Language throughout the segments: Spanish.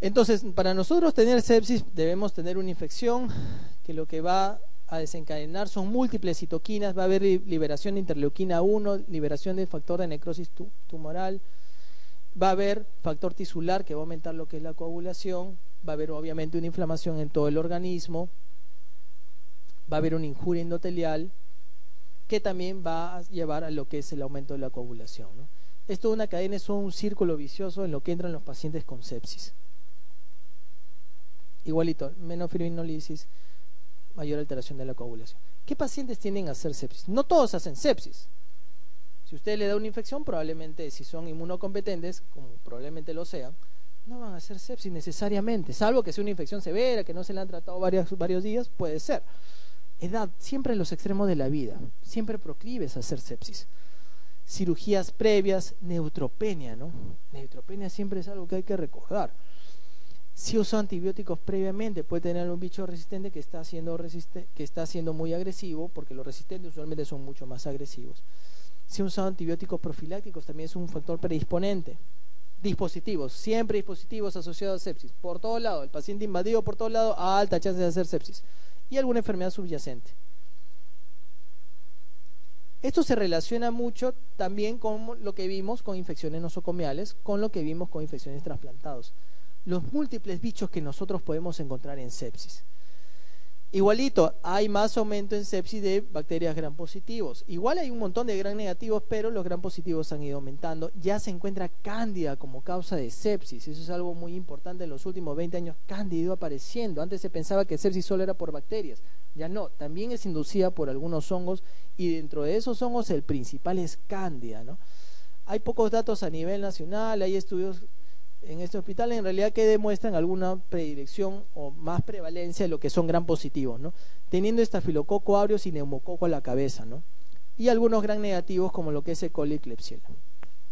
Entonces, para nosotros tener sepsis debemos tener una infección que lo que va a desencadenar son múltiples citoquinas, va a haber liberación de interleuquina 1, liberación del factor de necrosis tumoral, va a haber factor tisular que va a aumentar lo que es la coagulación, va a haber obviamente una inflamación en todo el organismo, va a haber una injuria endotelial que también va a llevar a lo que es el aumento de la coagulación, ¿no? Esto es una cadena, es un círculo vicioso en lo que entran los pacientes con sepsis. Igualito, menos fibrinolisis, mayor alteración de la coagulación. ¿Qué pacientes tienden a hacer sepsis? No todos hacen sepsis. Si usted le da una infección, probablemente, si son inmunocompetentes, como probablemente lo sean, no van a hacer sepsis necesariamente, salvo que sea una infección severa, que no se le han tratado varios días, puede ser. Edad, siempre en los extremos de la vida, siempre proclives a hacer sepsis. Cirugías previas, neutropenia, ¿no? Neutropenia siempre es algo que hay que recordar. Si usa antibióticos previamente, puede tener un bicho resistente que está siendo muy agresivo, porque los resistentes usualmente son mucho más agresivos. Si usa antibióticos profilácticos, también es un factor predisponente. Dispositivos, siempre dispositivos asociados a sepsis, por todo lado, el paciente invadido por todo lado, a alta chance de hacer sepsis. Y alguna enfermedad subyacente. Esto se relaciona mucho también con lo que vimos con infecciones nosocomiales, con lo que vimos con infecciones trasplantados. Los múltiples bichos que nosotros podemos encontrar en sepsis. Igualito, hay más aumento en sepsis de bacterias gram positivos. Igual hay un montón de gram negativos, pero los gram positivos han ido aumentando. Ya se encuentra cándida como causa de sepsis. Eso es algo muy importante en los últimos 20 años. Cándida ha ido apareciendo. Antes se pensaba que sepsis solo era por bacterias. Ya no, también es inducida por algunos hongos, y dentro de esos hongos el principal es cándida, ¿no? Hay pocos datos a nivel nacional, hay estudios en este hospital en realidad que demuestran alguna predilección o más prevalencia de lo que son gram positivos, ¿no? Teniendo estafilococo aureus y neumococo a la cabeza, ¿no? Y algunos gram negativos como lo que es E. coli y Klebsiella.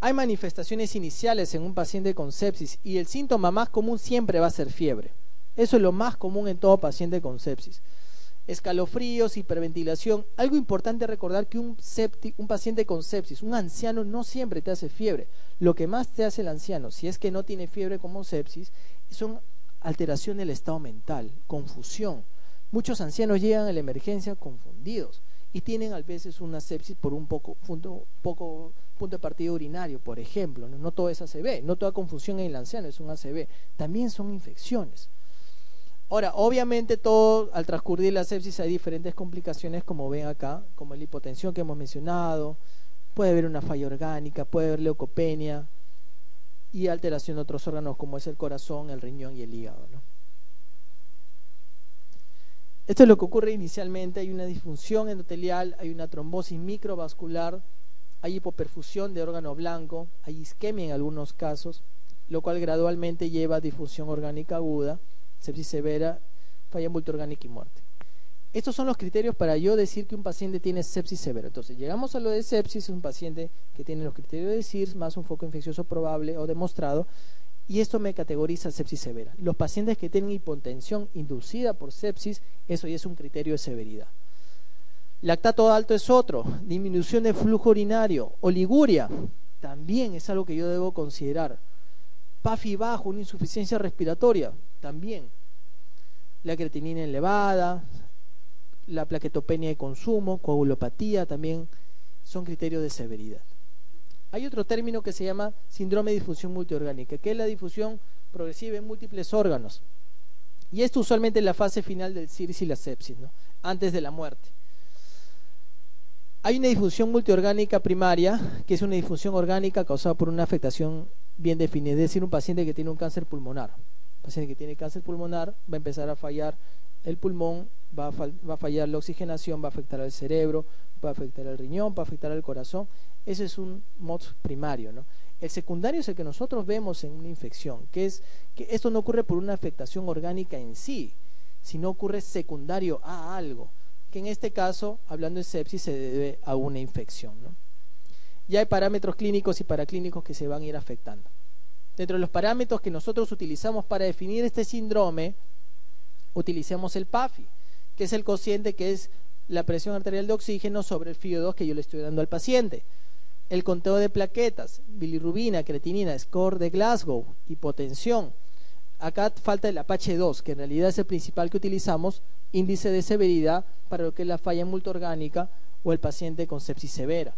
Hay manifestaciones iniciales en un paciente con sepsis y el síntoma más común siempre va a ser fiebre. Eso es lo más común en todo paciente con sepsis. Escalofríos, hiperventilación. Algo importante recordar que un paciente con sepsis, un anciano, no siempre te hace fiebre. Lo que más te hace el anciano, si es que no tiene fiebre como sepsis, son alteración del estado mental, confusión. Muchos ancianos llegan a la emergencia confundidos y tienen a veces una sepsis por un punto de partida urinario, por ejemplo. No todo es ACV, no toda confusión en el anciano es un ACV, también son infecciones. Ahora, obviamente al transcurrir la sepsis hay diferentes complicaciones, como ven acá, como la hipotensión que hemos mencionado, puede haber una falla orgánica, puede haber leucopenia y alteración de otros órganos como es el corazón, el riñón y el hígado, ¿no? Esto es lo que ocurre inicialmente. Hay una disfunción endotelial, hay una trombosis microvascular, hay hipoperfusión de órgano blanco, hay isquemia en algunos casos, lo cual gradualmente lleva a disfunción orgánica aguda, sepsis severa, falla multiorgánica y muerte. Estos son los criterios para yo decir que un paciente tiene sepsis severa. Entonces, llegamos a lo de sepsis, es un paciente que tiene los criterios de SIRS más un foco infeccioso probable o demostrado, y esto me categoriza sepsis severa. Los pacientes que tienen hipotensión inducida por sepsis, eso ya es un criterio de severidad. Lactato alto es otro, disminución de flujo urinario, oliguria, también es algo que yo debo considerar. PAFI bajo, una insuficiencia respiratoria, también. La creatinina elevada, la plaquetopenia de consumo, coagulopatía, también son criterios de severidad. Hay otro término que se llama síndrome de difusión multiorgánica, que es la difusión progresiva en múltiples órganos. Y esto usualmente es la fase final del SIRS y la sepsis, ¿no? Antes de la muerte. Hay una difusión multiorgánica primaria, que es una difusión orgánica causada por una afectación bien definida, es decir, un paciente que tiene un cáncer pulmonar. Un paciente que tiene cáncer pulmonar va a empezar a fallar el pulmón, va a fallar la oxigenación, va a afectar al cerebro, va a afectar al riñón, va a afectar al corazón. Ese es un MOTS primario, ¿no? El secundario es el que nosotros vemos en una infección, que es que esto no ocurre por una afectación orgánica en sí, sino ocurre secundario a algo, que en este caso, hablando de sepsis, se debe a una infección, ¿no? Ya hay parámetros clínicos y paraclínicos que se van a ir afectando. Dentro de los parámetros que nosotros utilizamos para definir este síndrome, utilizamos el PAFI, que es el cociente que es la presión arterial de oxígeno sobre el FiO2 que yo le estoy dando al paciente. El conteo de plaquetas, bilirrubina, creatinina, score de Glasgow, hipotensión. acá falta el Apache 2, que en realidad es el principal que utilizamos, índice de severidad para lo que es la falla multiorgánica o el paciente con sepsis severa.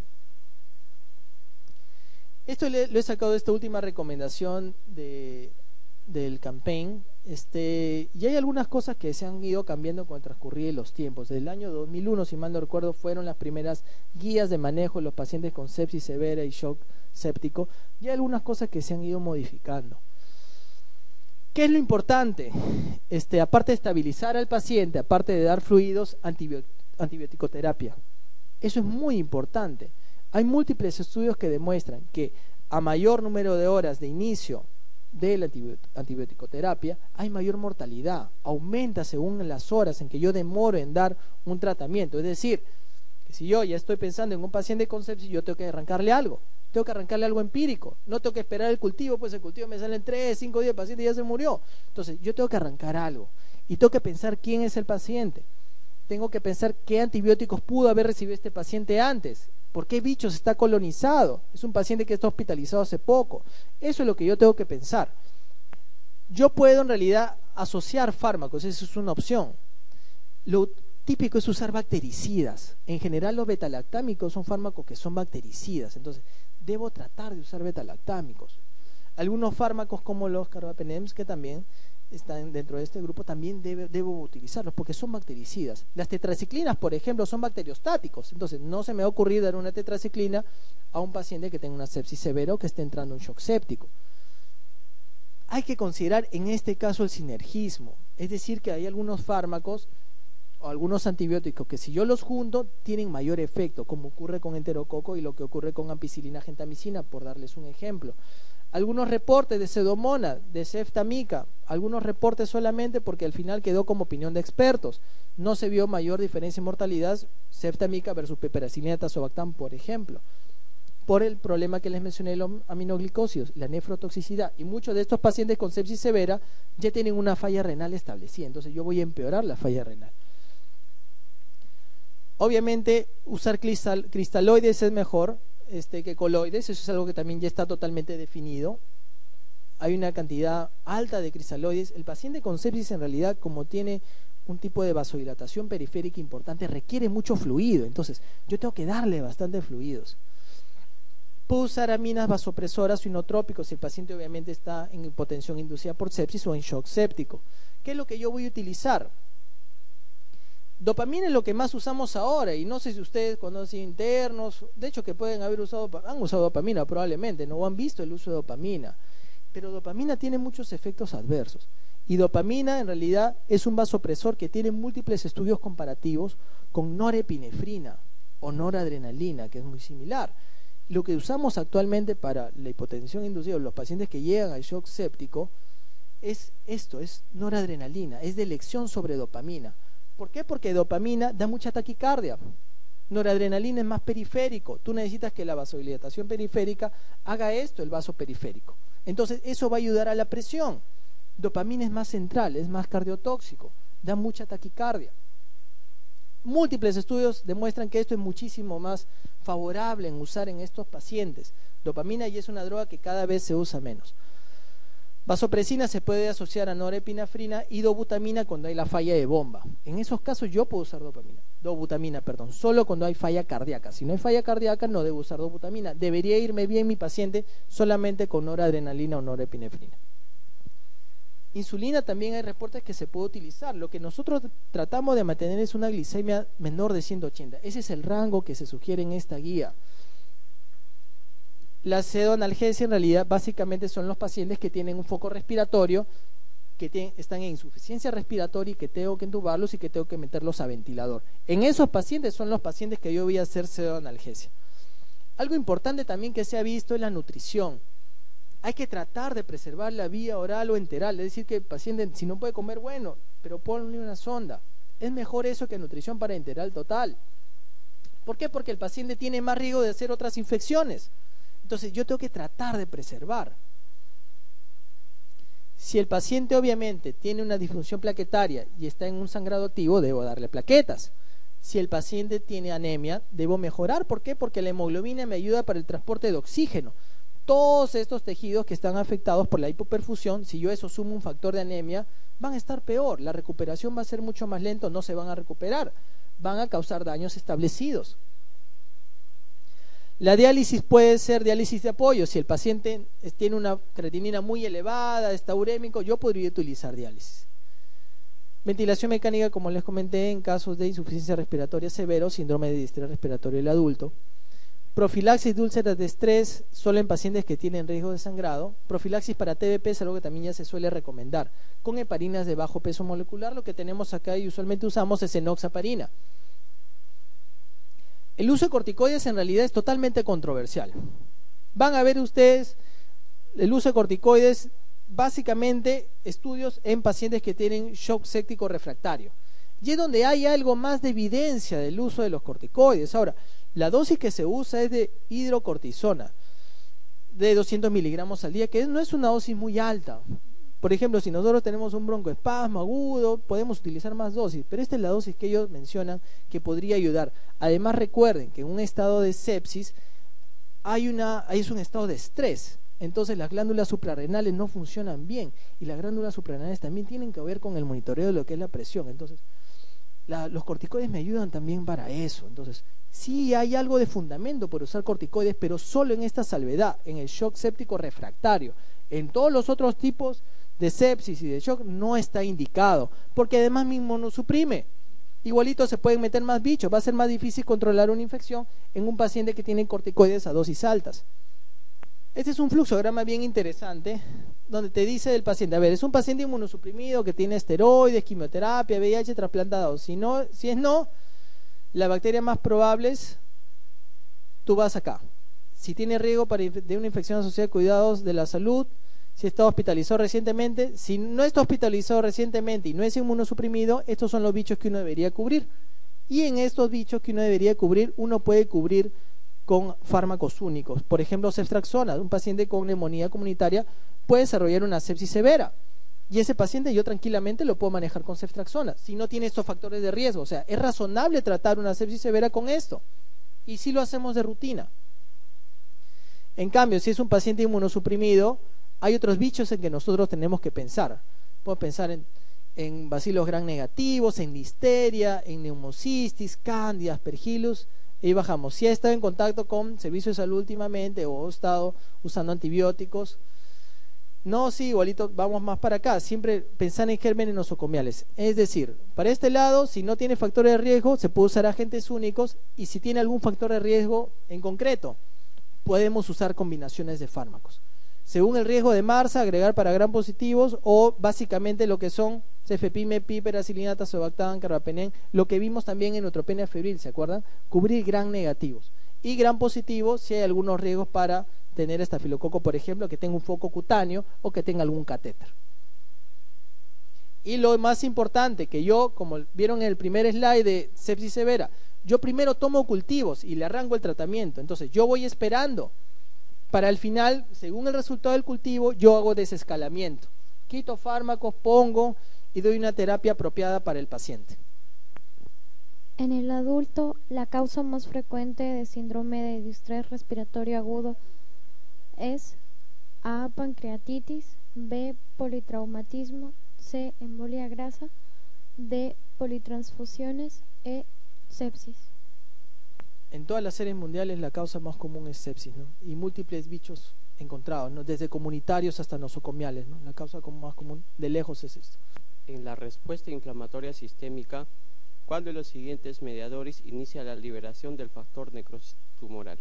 Esto lo he sacado de esta última recomendación del campaign, y hay algunas cosas que se han ido cambiando con el transcurrir de los tiempos. Desde el año 2001, si mal no recuerdo, fueron las primeras guías de manejo de los pacientes con sepsis severa y shock séptico, y hay algunas cosas que se han ido modificando. ¿Qué es lo importante? Aparte de estabilizar al paciente, aparte de dar fluidos, antibiótico-terapia. Eso es muy importante. Hay múltiples estudios que demuestran que a mayor número de horas de inicio de la antibiótico-terapia, hay mayor mortalidad. Aumenta según las horas en que yo demoro en dar un tratamiento. Es decir, que si yo ya estoy pensando en un paciente con sepsis, yo tengo que arrancarle algo. Tengo que arrancarle algo empírico, no tengo que esperar el cultivo, pues el cultivo me sale en 3, 5 días, el paciente ya se murió. Entonces yo tengo que arrancar algo y tengo que pensar quién es el paciente. Tengo que pensar qué antibióticos pudo haber recibido este paciente antes, por qué bichos está colonizado, es un paciente que está hospitalizado hace poco. Eso es lo que yo tengo que pensar. Yo puedo en realidad asociar fármacos, eso es una opción. Lo típico es usar bactericidas. En general los betalactámicos son fármacos que son bactericidas, entonces debo tratar de usar betalactámicos. Algunos fármacos como los carbapenems, que también están dentro de este grupo, también debo utilizarlos porque son bactericidas. Las tetraciclinas, por ejemplo, son bacteriostáticos, entonces no se me va a ocurrir dar una tetraciclina a un paciente que tenga una sepsis severa o que esté entrando en shock séptico. Hay que considerar en este caso el sinergismo, es decir, que hay algunos fármacos o algunos antibióticos que si yo los junto tienen mayor efecto, como ocurre con enterococo y lo que ocurre con ampicilina gentamicina, por darles un ejemplo. Algunos reportes de Pseudomonas, de ceftamica, algunos reportes solamente porque al final quedó como opinión de expertos. No se vio mayor diferencia en mortalidad ceftamica versus piperacilina tazobactam, por ejemplo, por el problema que les mencioné, los aminoglicosidos, la nefrotoxicidad, y muchos de estos pacientes con sepsis severa ya tienen una falla renal establecida, entonces yo voy a empeorar la falla renal. Obviamente usar cristaloides es mejor que coloides, eso es algo que también ya está totalmente definido. Hay una cantidad alta de cristaloides. El paciente con sepsis en realidad, como tiene un tipo de vasodilatación periférica importante, requiere mucho fluido, entonces yo tengo que darle bastante fluidos. Puedo usar aminas vasopresoras o inotrópicos si el paciente obviamente está en hipotensión inducida por sepsis o en shock séptico. ¿Qué es lo que yo voy a utilizar? Dopamina es lo que más usamos ahora, y no sé si ustedes conocen internos, de hecho que pueden haber han usado dopamina probablemente, no han visto el uso de dopamina, pero dopamina tiene muchos efectos adversos, y dopamina en realidad es un vasopresor que tiene múltiples estudios comparativos con norepinefrina o noradrenalina, que es muy similar. Lo que usamos actualmente para la hipotensión inducida, los pacientes que llegan al shock séptico, es esto, es noradrenalina, es de elección sobre dopamina. ¿Por qué? Porque dopamina da mucha taquicardia. Noradrenalina es más periférico. Tú necesitas que la vasodilatación periférica haga esto, el vaso periférico. Entonces eso va a ayudar a la presión. Dopamina es más central, es más cardiotóxico, da mucha taquicardia. Múltiples estudios demuestran que esto es muchísimo más favorable en usar en estos pacientes. Dopamina ya es una droga que cada vez se usa menos. Vasopresina se puede asociar a norepinefrina y dobutamina cuando hay la falla de bomba. En esos casos yo puedo usar dobutamina, solo cuando hay falla cardíaca. Si no hay falla cardíaca no debo usar dobutamina. Debería irme bien mi paciente solamente con noradrenalina o norepinefrina. Insulina también hay reportes que se puede utilizar. Lo que nosotros tratamos de mantener es una glicemia menor de 180. Ese es el rango que se sugiere en esta guía. La pseudoanalgesia en realidad básicamente son los pacientes que tienen un foco respiratorio, que están en insuficiencia respiratoria y que tengo que entubarlos y que tengo que meterlos a ventilador. En esos pacientes son los pacientes que yo voy a hacer pseudoanalgesia. Algo importante también que se ha visto es la nutrición. Hay que tratar de preservar la vía oral o enteral, es decir que el paciente si no puede comer, bueno, pero ponle una sonda. Es mejor eso que nutrición para enteral total. ¿Por qué? Porque el paciente tiene más riesgo de hacer otras infecciones. Entonces yo tengo que tratar de preservar. Si el paciente obviamente tiene una disfunción plaquetaria y está en un sangrado activo, debo darle plaquetas. Si el paciente tiene anemia, debo mejorar. ¿Por qué? Porque la hemoglobina me ayuda para el transporte de oxígeno. todos estos tejidos que están afectados por la hipoperfusión, si yo eso sumo un factor de anemia, van a estar peor, la recuperación va a ser mucho más lento, no se van a recuperar, van a causar daños establecidos. La diálisis puede ser diálisis de apoyo. Si el paciente tiene una creatinina muy elevada, está urémico, yo podría utilizar diálisis. Ventilación mecánica, como les comenté, en casos de insuficiencia respiratoria severa o síndrome de distrés respiratorio del adulto. Profilaxis de úlceras de estrés solo en pacientes que tienen riesgo de sangrado. Profilaxis para TBP es algo que también ya se suele recomendar. Con heparinas de bajo peso molecular, lo que tenemos acá y usualmente usamos es enoxaparina. El uso de corticoides en realidad es totalmente controversial. Van a ver ustedes el uso de corticoides, básicamente estudios en pacientes que tienen shock séptico refractario. Y es donde hay algo más de evidencia del uso de los corticoides. Ahora, la dosis que se usa es de hidrocortisona, de 200 miligramos al día, que no es una dosis muy alta. Por ejemplo, si nosotros tenemos un broncoespasmo agudo, podemos utilizar más dosis, pero esta es la dosis que ellos mencionan que podría ayudar. Además, recuerden que en un estado de sepsis es un estado de estrés, entonces las glándulas suprarrenales no funcionan bien, y las glándulas suprarrenales también tienen que ver con el monitoreo de lo que es la presión. Entonces, los corticoides me ayudan también para eso. Entonces, sí hay algo de fundamento por usar corticoides, pero solo en esta salvedad, en el shock séptico refractario. En todos los otros tipos de sepsis y de shock no está indicado, porque además me inmunosuprime. Igualito se pueden meter más bichos, va a ser más difícil controlar una infección en un paciente que tiene corticoides a dosis altas. Este es un fluxograma bien interesante, donde te dice del paciente, a ver, es un paciente inmunosuprimido que tiene esteroides, quimioterapia, VIH, trasplantado. Si es no, la bacteria más probable es, tú vas acá. Si tiene riesgo de una infección asociada a cuidados de la salud, si está hospitalizado recientemente, si no está hospitalizado recientemente y no es inmunosuprimido, estos son los bichos que uno debería cubrir. Y en estos bichos que uno debería cubrir, uno puede cubrir con fármacos únicos. Por ejemplo, ceftriaxona, un paciente con neumonía comunitaria puede desarrollar una sepsis severa. Y ese paciente yo tranquilamente lo puedo manejar con ceftriaxona, si no tiene estos factores de riesgo. O sea, es razonable tratar una sepsis severa con esto. Y si lo hacemos de rutina. En cambio, si es un paciente inmunosuprimido, hay otros bichos en que nosotros tenemos que pensar. Puedo pensar en bacilos gram negativos, en listeria, en neumocistis, cándida, aspergillus, y bajamos. Si ha estado en contacto con servicios de salud últimamente o ha estado usando antibióticos, no, sí, igualito, vamos más para acá. Siempre pensar en gérmenes nosocomiales. Es decir, para este lado, si no tiene factores de riesgo, se puede usar agentes únicos, y si tiene algún factor de riesgo en concreto, podemos usar combinaciones de fármacos. Según el riesgo de MARSA, agregar para gram positivos o básicamente lo que son cefepime, piperacilina, tazobactam, carbapenem, lo que vimos también en neutropenia febril, ¿se acuerdan? Cubrir gram negativos. Y gram positivos si hay algunos riesgos para tener estafilococo, por ejemplo, que tenga un foco cutáneo o que tenga algún catéter. Y lo más importante, que yo, como vieron en el primer slide de sepsis severa, yo primero tomo cultivos y le arranco el tratamiento. Entonces yo voy esperando para el final, según el resultado del cultivo, yo hago desescalamiento. Quito fármacos, pongo y doy una terapia apropiada para el paciente. En el adulto, la causa más frecuente de síndrome de distrés respiratorio agudo es A. pancreatitis, B. politraumatismo, C. embolia grasa, D. politransfusiones, E. sepsis. En todas las series mundiales la causa más común es sepsis, ¿no? Y múltiples bichos encontrados, ¿no? Desde comunitarios hasta nosocomiales, ¿no? La causa más común de lejos es esto. En la respuesta inflamatoria sistémica, ¿cuál de los siguientes mediadores inicia la liberación del factor necrosis tumoral?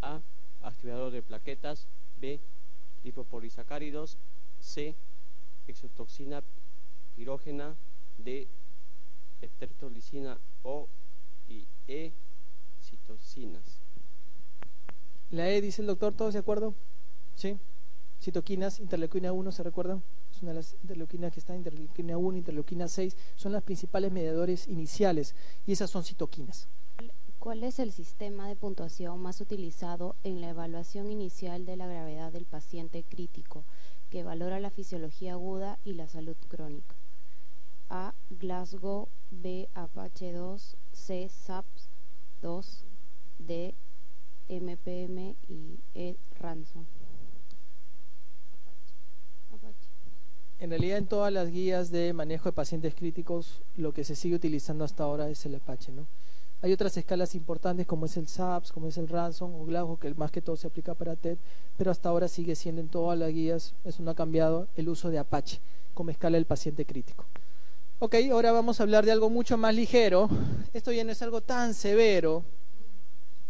A. Activador de plaquetas. B. Lipopolisacáridos. C. Exotoxina pirógena. D. Estreptolicina O y E. Citocinas. La E, dice el doctor, ¿todos de acuerdo? ¿Sí? Citoquinas, interleuquina 1, ¿se recuerdan? Es una de las interleuquinas que está, interleuquina 1, interleuquina 6, son las principales mediadores iniciales, y esas son citoquinas. ¿Cuál es el sistema de puntuación más utilizado en la evaluación inicial de la gravedad del paciente crítico, que valora la fisiología aguda y la salud crónica? A. Glasgow, B. Apache 2, C. SAPS 2, D. MPM y Ransom. En realidad, en todas las guías de manejo de pacientes críticos, lo que se sigue utilizando hasta ahora es el Apache, ¿no? Hay otras escalas importantes como es el SAPS, como es el Ransom o Glauco, que más que todo se aplica para TED, pero hasta ahora sigue siendo en todas las guías, eso no ha cambiado, el uso de Apache como escala del paciente crítico. Ok, ahora vamos a hablar de algo mucho más ligero. Esto ya no es algo tan severo.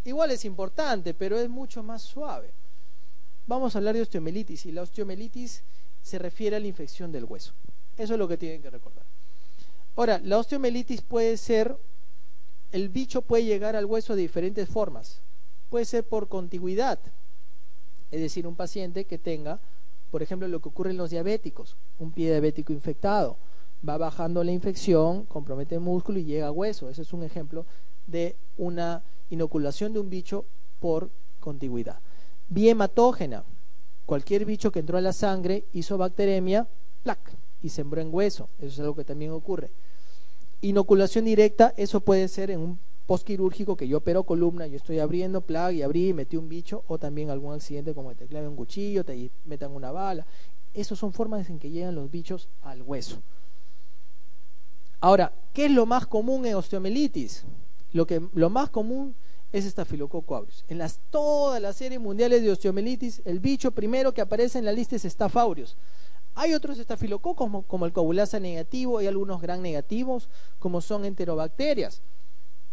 Igual es importante, pero es mucho más suave. Vamos a hablar de osteomielitis, y la osteomielitis se refiere a la infección del hueso. Eso es lo que tienen que recordar. Ahora, la osteomielitis puede ser, el bicho puede llegar al hueso de diferentes formas. Puede ser por contigüidad, es decir, un paciente que tenga, por ejemplo, lo que ocurre en los diabéticos, un pie diabético infectado, va bajando la infección, compromete el músculo y llega a hueso. Ese es un ejemplo de una inoculación de un bicho por contigüidad. Vía hematógena, cualquier bicho que entró a la sangre hizo bacteremia, ¡plac!, y sembró en hueso. Eso es algo que también ocurre. Inoculación directa, eso puede ser en un postquirúrgico que yo opero columna, yo estoy abriendo, ¡plac!, y abrí y metí un bicho, o también algún accidente como que te clave un cuchillo, te metan una bala. Esas son formas en que llegan los bichos al hueso. Ahora, ¿qué es lo más común en osteomielitis? Lo más común es Staphylococcus aureus. En todas las series mundiales de osteomielitis, el bicho primero que aparece en la lista es Staph aureus. Hay otros estafilococos como el coagulasa negativo, hay algunos gram negativos como son enterobacterias.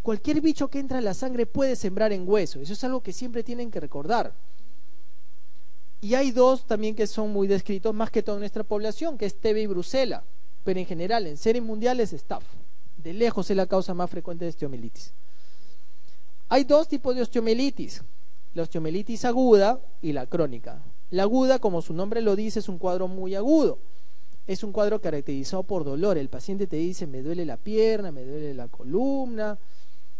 Cualquier bicho que entra en la sangre puede sembrar en hueso. Eso es algo que siempre tienen que recordar. Y hay dos también que son muy descritos, más que todo en nuestra población, que es TB y Brucela. Pero en general, en series mundiales, Staph. De lejos es la causa más frecuente de osteomielitis. Hay dos tipos de osteomielitis, la osteomielitis aguda y la crónica. La aguda, como su nombre lo dice, es un cuadro muy agudo. Es un cuadro caracterizado por dolor. El paciente te dice, me duele la pierna, me duele la columna,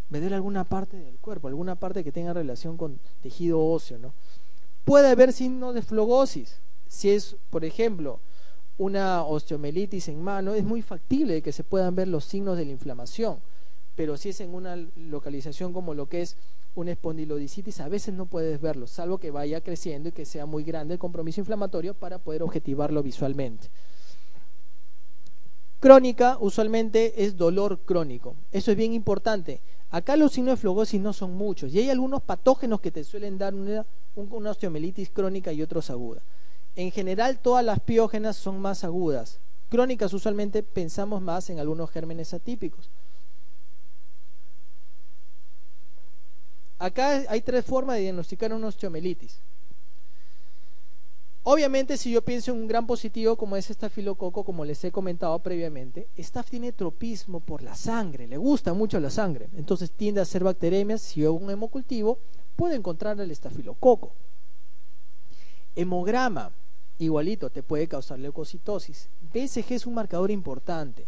me duele alguna parte del cuerpo, alguna parte que tenga relación con tejido óseo, ¿no? Puede haber signos de flegosis. Si es, por ejemplo, una osteomielitis en mano, es muy factible que se puedan ver los signos de la inflamación, pero si es en una localización como lo que es una espondilodicitis, a veces no puedes verlo, salvo que vaya creciendo y que sea muy grande el compromiso inflamatorio para poder objetivarlo visualmente. Crónica usualmente es dolor crónico, eso es bien importante. Acá los signos de flegosis no son muchos y hay algunos patógenos que te suelen dar una osteomielitis crónica y otros aguda. En general todas las piógenas son más agudas. Crónicas usualmente pensamos más en algunos gérmenes atípicos. Acá hay tres formas de diagnosticar una osteomielitis. Obviamente, si yo pienso en un gran positivo como es estafilococo, como les he comentado previamente, Staph tiene tropismo por la sangre, le gusta mucho la sangre, entonces tiende a hacer bacteremias. Si yo hago un hemocultivo, puedo encontrar el estafilococo. Hemograma, igualito, te puede causar leucocitosis. BCG es un marcador importante.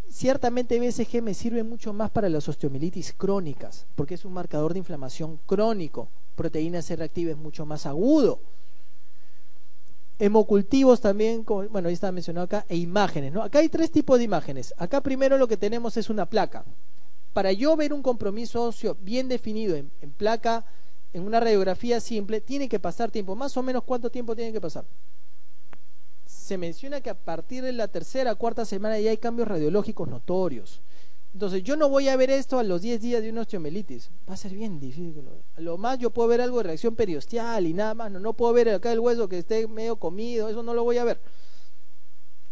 Ciertamente BCG me sirve mucho más para las osteomielitis crónicas, porque es un marcador de inflamación crónico. Proteína C reactiva es mucho más agudo. Hemocultivos también, bueno, ahí está mencionado acá, e imágenes, ¿no? Acá hay tres tipos de imágenes. Acá primero lo que tenemos es una placa. Para yo ver un compromiso óseo bien definido en placa, en una radiografía simple, tiene que pasar tiempo. Más o menos, ¿cuánto tiempo tiene que pasar? Se menciona que a partir de la tercera o cuarta semana ya hay cambios radiológicos notorios. Entonces yo no voy a ver esto a los 10 días de una osteomielitis, va a ser bien difícil. A lo más yo puedo ver algo de reacción periosteal y nada más, no puedo ver acá el hueso que esté medio comido, eso no lo voy a ver.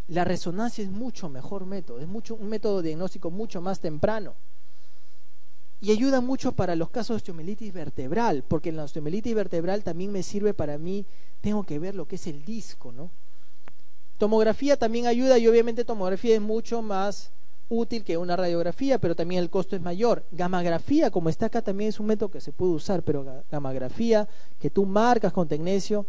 La resonancia es mucho mejor método, es un método diagnóstico mucho más temprano y ayuda mucho para los casos de osteomielitis vertebral, porque en la osteomielitis vertebral también me sirve para mí, tengo que ver lo que es el disco, ¿no? Tomografía también ayuda y obviamente tomografía es mucho más útil que una radiografía, pero también el costo es mayor. Gammagrafía, como está acá, también es un método que se puede usar, pero gammagrafía, que tú marcas con tecnecio,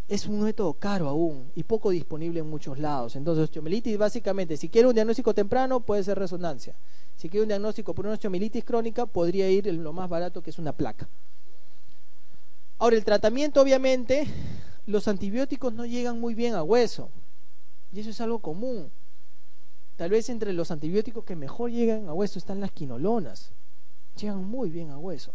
es un método caro aún y poco disponible en muchos lados. Entonces, osteomielitis básicamente, si quiero un diagnóstico temprano, puede ser resonancia. Si quiero un diagnóstico por una osteomielitis crónica, podría ir en lo más barato, que es una placa. Ahora, el tratamiento, obviamente, los antibióticos no llegan muy bien a hueso, y eso es algo común. Tal vez entre los antibióticos que mejor llegan a hueso están las quinolonas, llegan muy bien a hueso.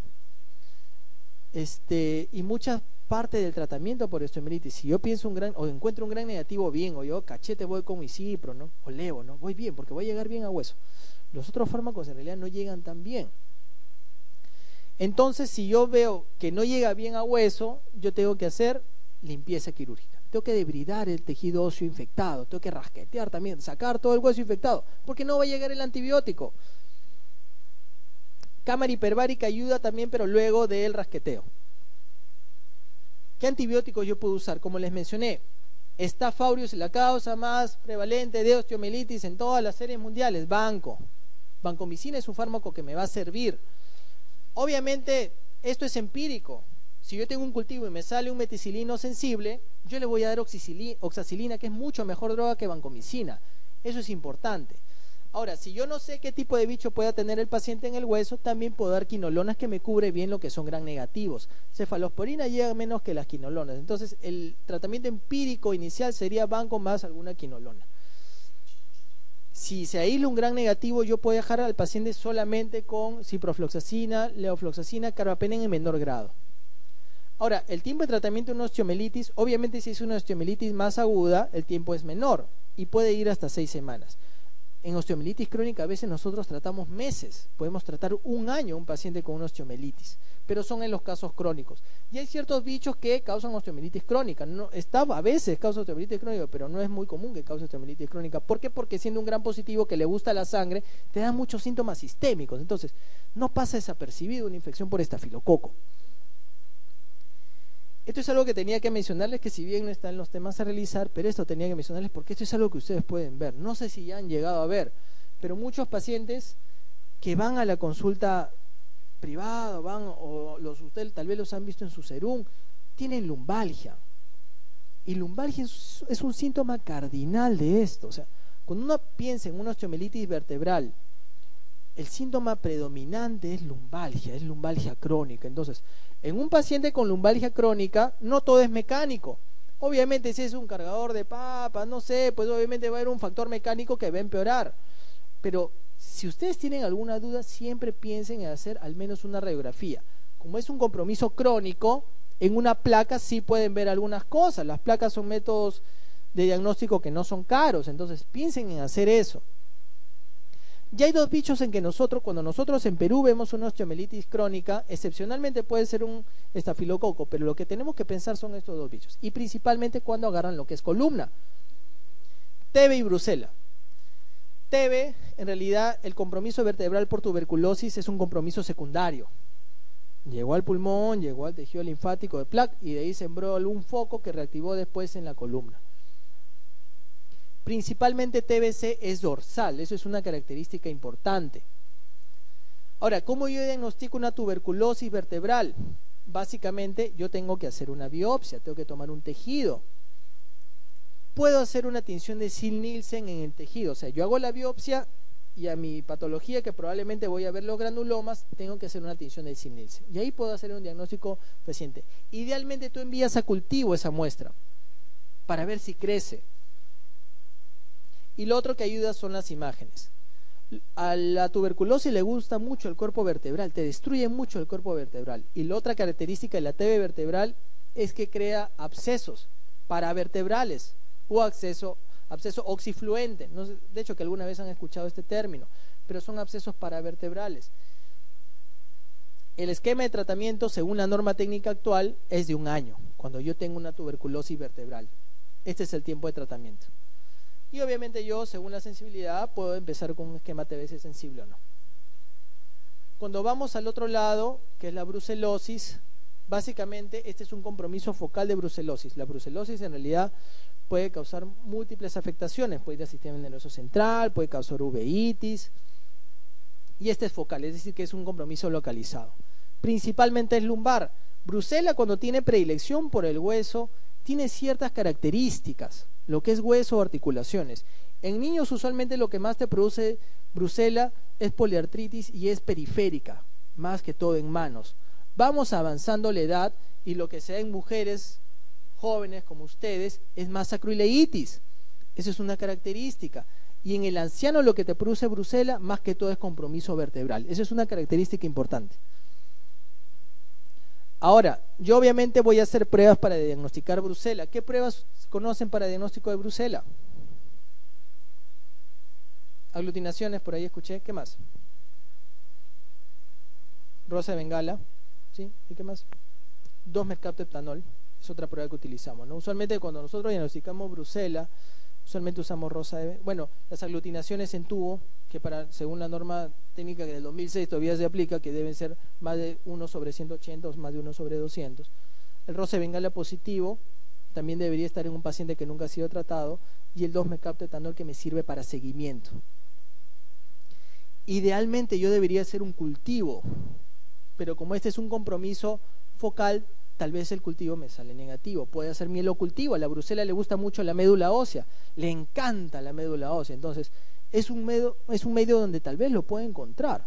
Y mucha parte del tratamiento por osteomielitis, si yo pienso o encuentro un gran negativo, bien, o yo cachete voy con Isipro, ¿no? O Levo, ¿no? Voy bien, porque voy a llegar bien a hueso. Los otros fármacos en realidad no llegan tan bien. Entonces, si yo veo que no llega bien a hueso, yo tengo que hacer limpieza quirúrgica. Tengo que debridar el tejido óseo infectado, tengo que rasquetear también, sacar todo el hueso infectado, porque no va a llegar el antibiótico. Cámara hiperbárica ayuda también, pero luego del rasqueteo. ¿Qué antibióticos yo puedo usar? Como les mencioné, Staph aureus, la causa más prevalente de osteomielitis en todas las series mundiales, vancomicina es un fármaco que me va a servir. Obviamente, esto es empírico. Si yo tengo un cultivo y me sale un meticilino sensible, yo le voy a dar oxacilina, que es mucho mejor droga que vancomicina. Eso es importante. Ahora, si yo no sé qué tipo de bicho pueda tener el paciente en el hueso, también puedo dar quinolonas que me cubre bien lo que son gram negativos. Cefalosporina llega menos que las quinolonas. Entonces, el tratamiento empírico inicial sería vanco más alguna quinolona. Si se aísla un gram negativo, yo puedo dejar al paciente solamente con ciprofloxacina, levofloxacina, carbapenem en menor grado. Ahora, el tiempo de tratamiento de una osteomielitis, obviamente si es una osteomielitis más aguda, el tiempo es menor y puede ir hasta 6 semanas. En osteomielitis crónica a veces nosotros tratamos meses, podemos tratar un año a un paciente con una osteomielitis, pero son en los casos crónicos. Y hay ciertos bichos que causan osteomielitis crónica, a veces causa osteomielitis crónica, pero no es muy común que cause osteomielitis crónica. ¿Por qué? Porque siendo un gran positivo que le gusta la sangre, te da muchos síntomas sistémicos, entonces no pasa desapercibido una infección por estafilococo. Esto es algo que tenía que mencionarles, que si bien no están los temas a realizar, pero esto tenía que mencionarles porque esto es algo que ustedes pueden ver. No sé si ya han llegado a ver, pero muchos pacientes que van a la consulta privada, ustedes tal vez los han visto en su serum, tienen lumbalgia. Y lumbalgia es un síntoma cardinal de esto. O sea, cuando uno piensa en una osteomielitis vertebral, el síntoma predominante es lumbalgia crónica. Entonces, en un paciente con lumbalgia crónica, no todo es mecánico. Obviamente, si es un cargador de papas, no sé, pues obviamente va a haber un factor mecánico que va a empeorar. Pero si ustedes tienen alguna duda, siempre piensen en hacer al menos una radiografía. Como es un compromiso crónico, en una placa sí pueden ver algunas cosas. Las placas son métodos de diagnóstico que no son caros, entonces piensen en hacer eso. Ya hay dos bichos en que cuando nosotros en Perú vemos una osteomielitis crónica, excepcionalmente puede ser un estafilococo, pero lo que tenemos que pensar son estos dos bichos, y principalmente cuando agarran lo que es columna. TB y Brucela. TB, en realidad, el compromiso vertebral por tuberculosis es un compromiso secundario. Llegó al pulmón, llegó al tejido linfático de plaque, y de ahí sembró algún foco que reactivó después en la columna. Principalmente TBC es dorsal, eso es una característica importante. Ahora, ¿cómo yo diagnostico una tuberculosis vertebral? Básicamente yo tengo que hacer una biopsia, tengo que tomar un tejido. Puedo hacer una tinción de Ziehl-Neelsen en el tejido, o sea, yo hago la biopsia y a mi patología, que probablemente voy a ver los granulomas, tengo que hacer una tinción de Ziehl-Neelsen. Y ahí puedo hacer un diagnóstico fehaciente. Idealmente tú envías a cultivo esa muestra para ver si crece. Y lo otro que ayuda son las imágenes. A la tuberculosis le gusta mucho el cuerpo vertebral, te destruye mucho el cuerpo vertebral. Y la otra característica de la TB vertebral es que crea abscesos paravertebrales o absceso oxifluente. No sé, de hecho que alguna vez han escuchado este término, pero son abscesos paravertebrales. El esquema de tratamiento, según la norma técnica actual, es de 1 año, cuando yo tengo una tuberculosis vertebral. Este es el tiempo de tratamiento. Y obviamente yo, según la sensibilidad, puedo empezar con un esquema TBC sensible o no. Cuando vamos al otro lado, que es la brucelosis, básicamente este es un compromiso focal de brucelosis. La brucelosis en realidad puede causar múltiples afectaciones, puede ir al sistema nervioso central, puede causar uveitis, y este es focal, es decir que es un compromiso localizado. Principalmente es lumbar. Brucela, cuando tiene predilección por el hueso, tiene ciertas características, lo que es hueso o articulaciones. En niños usualmente lo que más te produce Brucela es poliartritis y es periférica, más que todo en manos. Vamos avanzando la edad y lo que se da en mujeres jóvenes como ustedes es más sacroileitis. Esa es una característica. Y en el anciano lo que te produce Brucela más que todo es compromiso vertebral. Esa es una característica importante. Ahora, yo obviamente voy a hacer pruebas para diagnosticar brucela. ¿Qué pruebas conocen para diagnóstico de brucela? Aglutinaciones, por ahí escuché. ¿Qué más? Rosa de Bengala, ¿sí? ¿Y qué más? 2-mercaptoptanol, es otra prueba que utilizamos, ¿no? Usualmente cuando nosotros diagnosticamos brucela, usualmente usamos las aglutinaciones en tubo, que según la norma técnica que del 2006 todavía se aplica, que deben ser más de 1/180 o más de 1/200. El Rosa de Bengala positivo también debería estar en un paciente que nunca ha sido tratado, y el 2-mercaptoptanol, que me sirve para seguimiento. Idealmente yo debería hacer un cultivo, pero como este es un compromiso focal, tal vez el cultivo me sale negativo. Puede hacer mielocultivo. A la brucela le gusta mucho la médula ósea, le encanta la médula ósea, entonces es un medio donde tal vez lo pueda encontrar.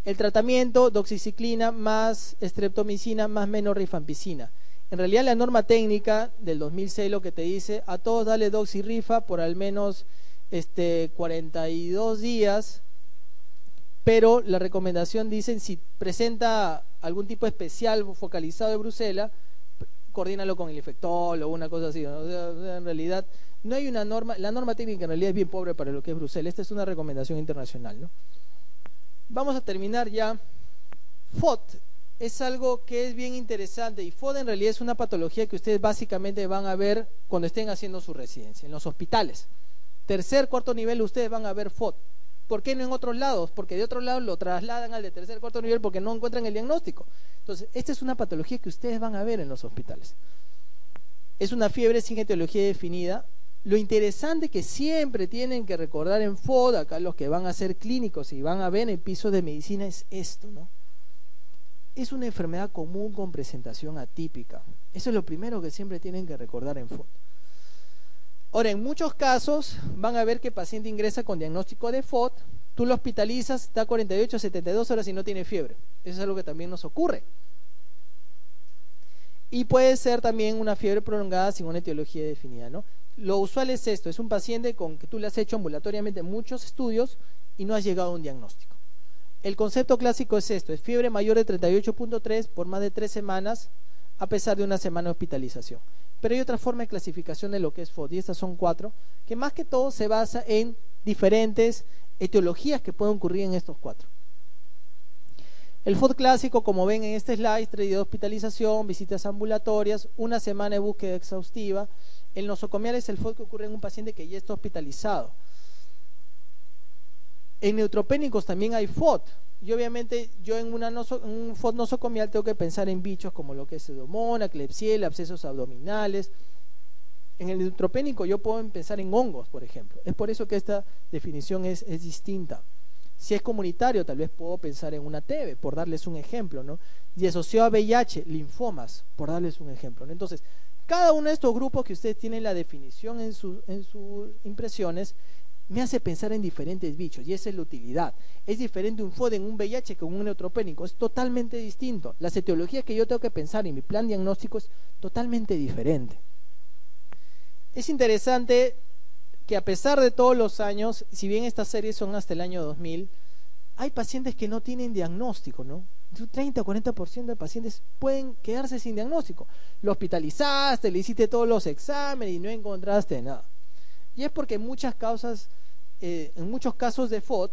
El tratamiento: doxiciclina más streptomicina más rifampicina. En realidad la norma técnica del 2006 lo que te dice: a todos dale doxirifa por al menos 42 días, pero la recomendación dicen, si presenta algún tipo especial focalizado de brucela, coordínalo con el infectólogo o una cosa así, ¿no? O sea, en realidad no hay una norma, la norma técnica en realidad es bien pobre para lo que es brucela. Esta es una recomendación internacional, ¿no? Vamos a terminar ya. FOD es algo que es bien interesante, y FOD en realidad es una patología que ustedes básicamente van a ver cuando estén haciendo su residencia, en los hospitales. Tercer, cuarto nivel ustedes van a ver FOD. ¿Por qué no en otros lados? Porque de otros lados lo trasladan al de tercer, cuarto nivel porque no encuentran el diagnóstico. Entonces, esta es una patología que ustedes van a ver en los hospitales. Es una fiebre sin etiología definida. Lo interesante que siempre tienen que recordar en FOD, acá los que van a ser clínicos y van a ver en pisos de medicina, es esto, ¿no? Es una enfermedad común con presentación atípica. Eso es lo primero que siempre tienen que recordar en FOD. Ahora, en muchos casos van a ver que el paciente ingresa con diagnóstico de FOD, tú lo hospitalizas, está 48 a 72 horas y no tiene fiebre. Eso es algo que también nos ocurre. Y puede ser también una fiebre prolongada sin una etiología definida, ¿no? Lo usual es esto: es un paciente con que tú le has hecho ambulatoriamente muchos estudios y no has llegado a un diagnóstico. El concepto clásico es esto: es fiebre mayor de 38.3 por más de 3 semanas a pesar de una semana de hospitalización. Pero hay otra forma de clasificación de lo que es FOD, y estas son 4, que más que todo se basa en diferentes etiologías que pueden ocurrir en estos 4. El FOD clásico, como ven en este slide, 3 días de hospitalización, visitas ambulatorias, una semana de búsqueda exhaustiva. El nosocomial es el FOD que ocurre en un paciente que ya está hospitalizado. En neutropénicos también hay FOD, y obviamente yo en un FOD nosocomial tengo que pensar en bichos como lo que es pseudomonas, Klebsiella, abscesos abdominales. En el neutropénico yo puedo pensar en hongos, por ejemplo. Es por eso que esta definición es distinta. Si es comunitario, tal vez puedo pensar en una TB, por darles un ejemplo, ¿no? Y asociado a VIH, linfomas, por darles un ejemplo, ¿no? Entonces, cada uno de estos grupos que ustedes tienen la definición en sus impresiones, me hace pensar en diferentes bichos, y esa es la utilidad. Es diferente un FOD en un VIH que en un neutropénico, es totalmente distinto. Las etiologías que yo tengo que pensar en mi plan diagnóstico es totalmente diferente. Es interesante que a pesar de todos los años, si bien estas series son hasta el año 2000, hay pacientes que no tienen diagnóstico, ¿no? Un 30 o 40% de pacientes pueden quedarse sin diagnóstico. Lo hospitalizaste, le hiciste todos los exámenes y no encontraste nada. Y es porque en muchos casos de FOD,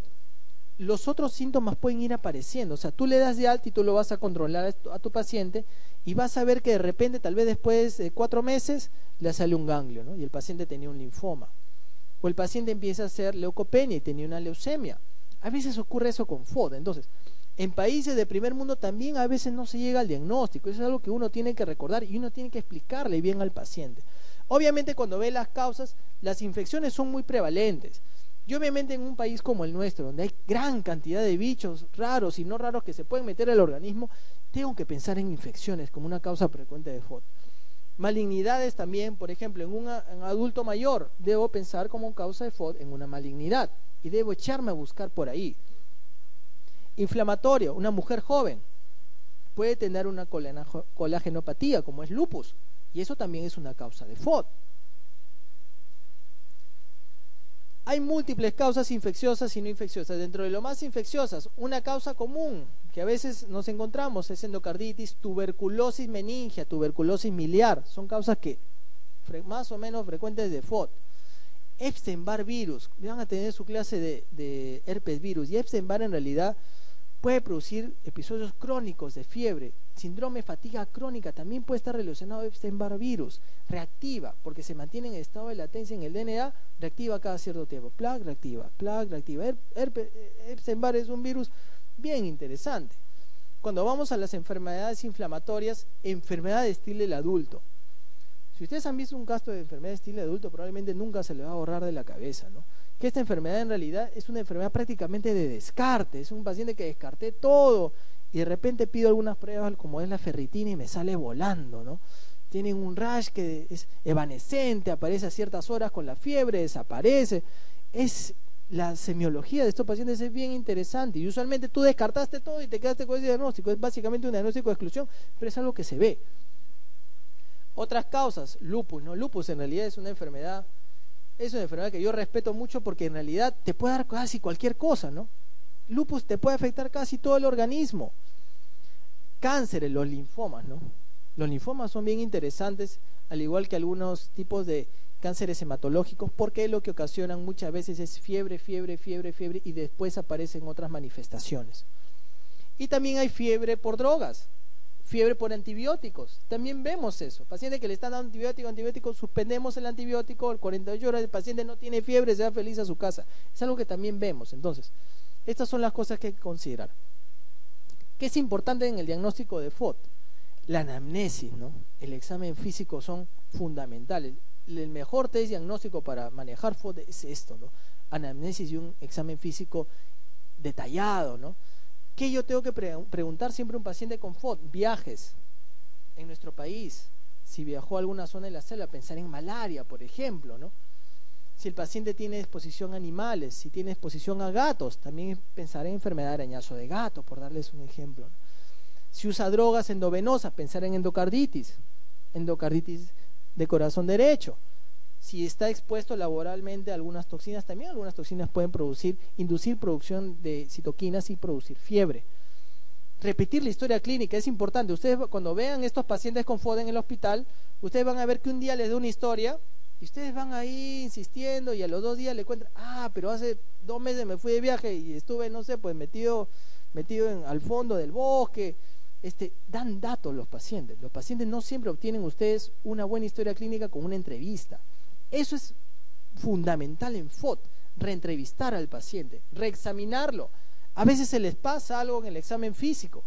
los otros síntomas pueden ir apareciendo. O sea, tú le das de alta y tú lo vas a controlar a tu paciente, y vas a ver que de repente, tal vez después de 4 meses, le sale un ganglio, ¿no? Y el paciente tenía un linfoma. O el paciente empieza a hacer leucopenia y tenía una leucemia. A veces ocurre eso con FOD. Entonces, en países de primer mundo también a veces no se llega al diagnóstico. Eso es algo que uno tiene que recordar y uno tiene que explicarle bien al paciente. Obviamente, cuando ve las causas, las infecciones son muy prevalentes. Y obviamente en un país como el nuestro, donde hay gran cantidad de bichos raros y no raros que se pueden meter al organismo, tengo que pensar en infecciones como una causa frecuente de FOD. Malignidades también, por ejemplo, en un adulto mayor, debo pensar como causa de FOD en una malignidad y debo echarme a buscar por ahí. Inflamatorio, una mujer joven puede tener una colagenopatía como es lupus, y eso también es una causa de FOD. Hay múltiples causas infecciosas y no infecciosas. Dentro de lo más infecciosas, una causa común que a veces nos encontramos es endocarditis, tuberculosis meningia, tuberculosis miliar. Son causas que más o menos frecuentes de FOD. Epstein-Barr virus, van a tener su clase de herpes virus, y Epstein-Barr en realidad puede producir episodios crónicos de fiebre. Síndrome de fatiga crónica también puede estar relacionado a Epstein-Barr virus. Reactiva, porque se mantiene en estado de latencia en el DNA, reactiva cada cierto tiempo. Plaque reactiva, plaque reactiva. Epstein-Barr es un virus bien interesante. Cuando vamos a las enfermedades inflamatorias, enfermedad de estilo del adulto. Si ustedes han visto un caso de enfermedad de estilo adulto, probablemente nunca se le va a borrar de la cabeza, ¿no? Que esta enfermedad en realidad es una enfermedad prácticamente de descarte. Es un paciente que descarté todo y de repente pido algunas pruebas como es la ferritina y me sale volando, ¿no? Tienen un rash que es evanescente, aparece a ciertas horas con la fiebre, desaparece. La semiología de estos pacientes es bien interesante y usualmente tú descartaste todo y te quedaste con ese diagnóstico. Es básicamente un diagnóstico de exclusión, pero es algo que se ve. Otras causas, lupus, ¿no? Lupus en realidad es una enfermedad que yo respeto mucho porque en realidad te puede dar casi cualquier cosa, ¿no? Lupus te puede afectar casi todo el organismo. Cánceres, los linfomas, ¿no? Los linfomas son bien interesantes, al igual que algunos tipos de cánceres hematológicos, porque lo que ocasionan muchas veces es fiebre y después aparecen otras manifestaciones. Y también hay fiebre por drogas. Fiebre por antibióticos, también vemos eso. Paciente que le están dando antibiótico, suspendemos el antibiótico, el 48 horas el paciente no tiene fiebre, se va feliz a su casa. Es algo que también vemos. Entonces, estas son las cosas que hay que considerar. ¿Qué es importante en el diagnóstico de FOD? La anamnesis, ¿no? El examen físico son fundamentales. El mejor test diagnóstico para manejar FOD es esto, ¿no? Anamnesis y un examen físico detallado, ¿no? ¿Qué yo tengo que preguntar siempre a un paciente con FOD? Viajes en nuestro país. Si viajó a alguna zona de la selva, pensar en malaria, por ejemplo, ¿no? Si el paciente tiene exposición a animales, si tiene exposición a gatos, también pensar en enfermedad de arañazo de gato, por darles un ejemplo, ¿no? Si usa drogas endovenosas, pensar en endocarditis de corazón derecho. Si está expuesto laboralmente a algunas toxinas, también algunas toxinas pueden inducir producción de citoquinas y producir fiebre. Repetir la historia clínica es importante. Ustedes cuando vean estos pacientes con FOD en el hospital, ustedes van a ver que un día les da una historia y ustedes van ahí insistiendo y a los 2 días le cuentan, pero hace 2 meses me fui de viaje y estuve, no sé, pues metido al fondo del bosque. Dan datos los pacientes. Los pacientes no siempre obtienen ustedes una buena historia clínica con una entrevista. Eso es fundamental en FOD, reentrevistar al paciente, reexaminarlo. A veces se les pasa algo en el examen físico,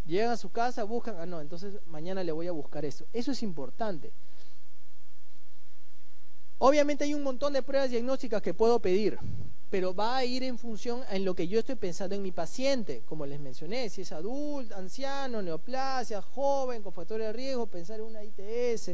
llegan a su casa, buscan, entonces mañana le voy a buscar eso. Eso es importante. Obviamente hay un montón de pruebas diagnósticas que puedo pedir, pero va a ir en función en lo que yo estoy pensando en mi paciente, como les mencioné, si es adulto, anciano, neoplasia, joven, con factores de riesgo, pensar en una ITS.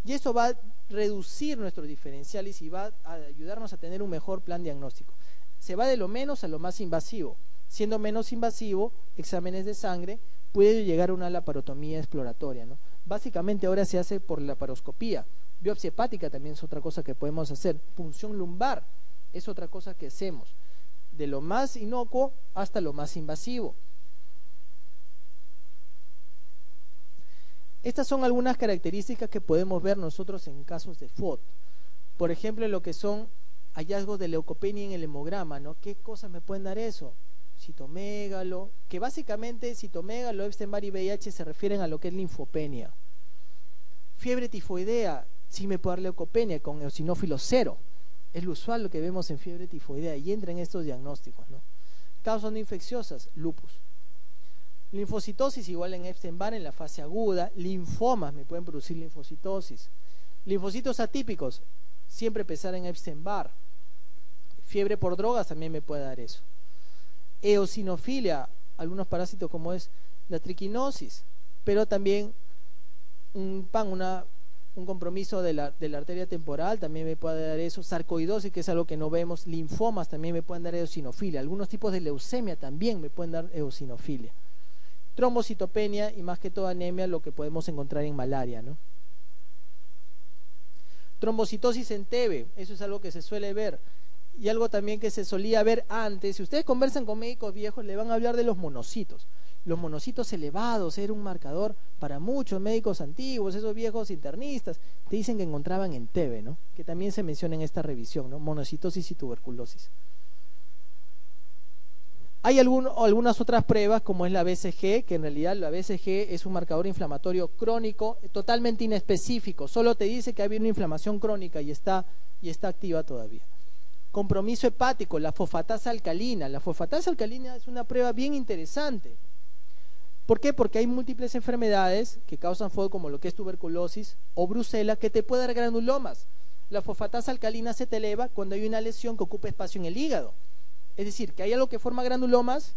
Y eso va a reducir nuestros diferenciales y va a ayudarnos a tener un mejor plan diagnóstico. Se va de lo menos a lo más invasivo. Siendo menos invasivo, exámenes de sangre, puede llegar a una laparotomía exploratoria, ¿no? Básicamente ahora se hace por laparoscopía. Biopsia hepática también es otra cosa que podemos hacer. Punción lumbar es otra cosa que hacemos. De lo más inocuo hasta lo más invasivo. Estas son algunas características que podemos ver nosotros en casos de FOD. Por ejemplo, lo que son hallazgos de leucopenia en el hemograma, ¿no? ¿Qué cosas me pueden dar eso? Citomégalo, que básicamente citomégalo, Epstein-Barr y VIH se refieren a lo que es linfopenia. Fiebre tifoidea, sí me puede dar leucopenia con eosinófilo 0. Es lo usual lo que vemos en fiebre tifoidea y entra en estos diagnósticos, ¿no? Causas no infecciosas, lupus. Linfocitosis igual en Epstein-Barr en la fase aguda. Linfomas me pueden producir linfocitosis. Linfocitos atípicos, siempre pensar en Epstein-Barr. Fiebre por drogas también me puede dar eso. Eosinofilia, algunos parásitos como es la triquinosis, pero también un compromiso de la arteria temporal también me puede dar eso. Sarcoidosis, que es algo que no vemos. Linfomas también me pueden dar eosinofilia. Algunos tipos de leucemia también me pueden dar eosinofilia. Trombocitopenia y más que todo anemia, lo que podemos encontrar en malaria, ¿no? Trombocitosis en TB, eso es algo que se suele ver. y algo también que se solía ver antes, si ustedes conversan con médicos viejos, le van a hablar de los monocitos. Los monocitos elevados era un marcador para muchos médicos antiguos, esos viejos internistas, te dicen que encontraban en TB, ¿no? Que también se menciona en esta revisión, ¿no? Monocitosis y tuberculosis. Hay algunas otras pruebas, como es la BCG, que en realidad la BCG es un marcador inflamatorio crónico, totalmente inespecífico, solo te dice que había una inflamación crónica y está activa todavía. Compromiso hepático, la fosfatasa alcalina. La fosfatasa alcalina es una prueba bien interesante. ¿Por qué? Porque hay múltiples enfermedades que causan FOD, como lo que es tuberculosis o brucela, que te puede dar granulomas. La fosfatasa alcalina se te eleva cuando hay una lesión que ocupa espacio en el hígado. Es decir, que hay algo que forma granulomas,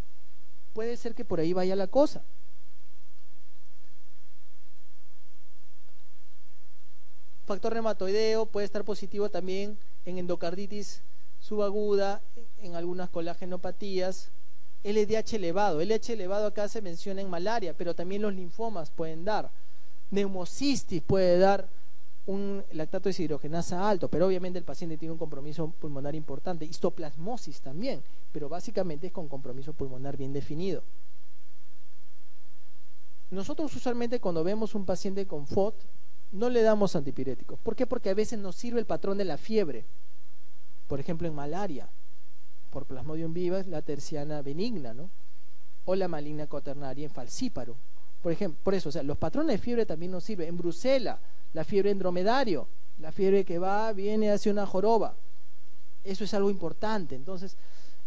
puede ser que por ahí vaya la cosa. Factor reumatoideo puede estar positivo también en endocarditis subaguda, en algunas colagenopatías. LDH elevado. LDH elevado acá se menciona en malaria, pero también los linfomas pueden dar. Neumocistis puede dar un lactato deshidrogenasa alto, pero obviamente el paciente tiene un compromiso pulmonar importante. Histoplasmosis también, pero básicamente es con compromiso pulmonar bien definido. Nosotros usualmente cuando vemos un paciente con FOD no le damos antipiréticos. ¿Por qué? Porque a veces nos sirve el patrón de la fiebre. Por ejemplo, en malaria, por Plasmodium vivax, la terciana benigna, ¿no? O la maligna cuaternaria en falcíparo. Por ejemplo, por eso, o sea, los patrones de fiebre también nos sirven. En brucela, la fiebre en dromedario, la fiebre que va, viene hacia una joroba. Eso es algo importante. Entonces,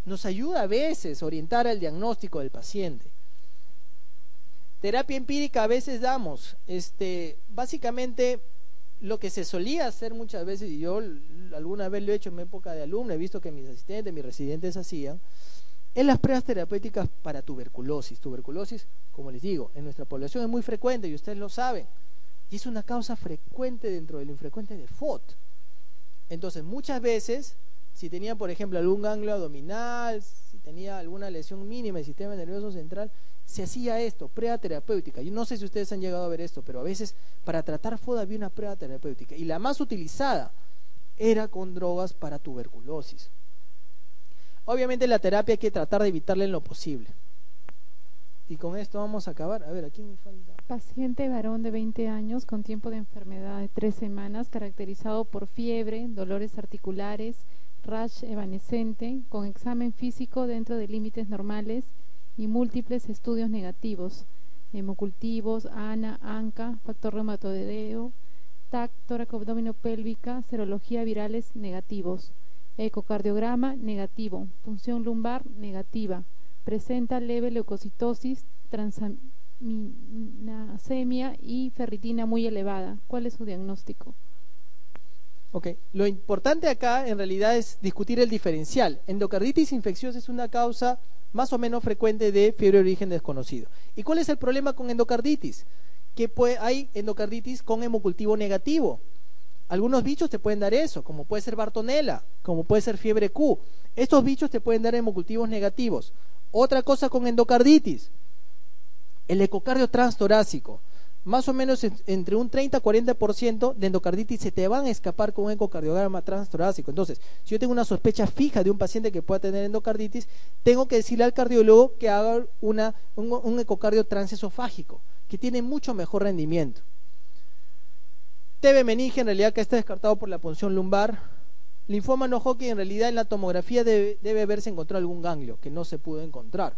nos ayuda a veces a orientar al diagnóstico del paciente. Terapia empírica a veces damos. Básicamente, lo que se solía hacer muchas veces, y yo alguna vez lo he hecho en mi época de alumno, he visto que mis asistentes, mis residentes hacían, es las pruebas terapéuticas para tuberculosis. Tuberculosis, como les digo, en nuestra población es muy frecuente y ustedes lo saben. Y es una causa frecuente dentro de lo infrecuente de FOD. Entonces, muchas veces, si tenía, por ejemplo, algún ganglio abdominal, si tenía alguna lesión mínima del sistema nervioso central, se hacía esto, prueba terapéutica. Yo no sé si ustedes han llegado a ver esto, pero a veces para tratar FOD había una prueba terapéutica. Y la más utilizada era con drogas para tuberculosis. Obviamente la terapia hay que tratar de evitarla en lo posible. Y con esto vamos a acabar. A ver, aquí me falta. Paciente varón de 20 años con tiempo de enfermedad de 3 semanas, caracterizado por fiebre, dolores articulares, rash evanescente, con examen físico dentro de límites normales y múltiples estudios negativos, hemocultivos, ANA, ANCA, factor reumatoideo, TAC, tóraco-abdominopélvica, serología virales negativos, ecocardiograma negativo, punción lumbar negativa, presenta leve leucocitosis, transaminasemia y ferritina muy elevada. ¿Cuál es su diagnóstico? Ok, lo importante acá en realidad es discutir el diferencial. Endocarditis infecciosa es una causa más o menos frecuente de fiebre de origen desconocido. ¿Y cuál es el problema con endocarditis? Que hay endocarditis con hemocultivo negativo. Algunos bichos te pueden dar eso, como puede ser Bartonella, como puede ser fiebre Q. Estos bichos te pueden dar hemocultivos negativos. Otra cosa con endocarditis, el ecocardio transtorácico. Más o menos entre un 30-40% de endocarditis se te van a escapar con un ecocardiograma transtorácico. Entonces, si yo tengo una sospecha fija de un paciente que pueda tener endocarditis, tengo que decirle al cardiólogo que haga un ecocardio transesofágico, que tiene mucho mejor rendimiento. TB meninge, en realidad que está descartado por la punción lumbar. Linfoma no Hodgkin, en realidad en la tomografía debe haberse encontrado algún ganglio que no se pudo encontrar.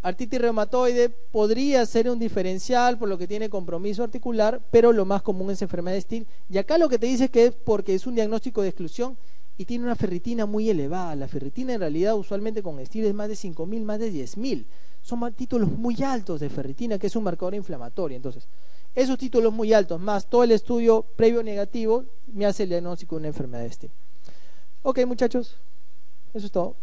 Artritis reumatoide podría ser un diferencial por lo que tiene compromiso articular, pero lo más común es enfermedad de Still. Y acá lo que te dice que es porque es un diagnóstico de exclusión y tiene una ferritina muy elevada. La ferritina en realidad usualmente con Still es más de 5.000, más de 10.000. Son títulos muy altos de ferritina, que es un marcador inflamatorio. Entonces, esos títulos muy altos, más todo el estudio previo negativo, me hace el diagnóstico de una enfermedad de Still. Ok, muchachos, eso es todo.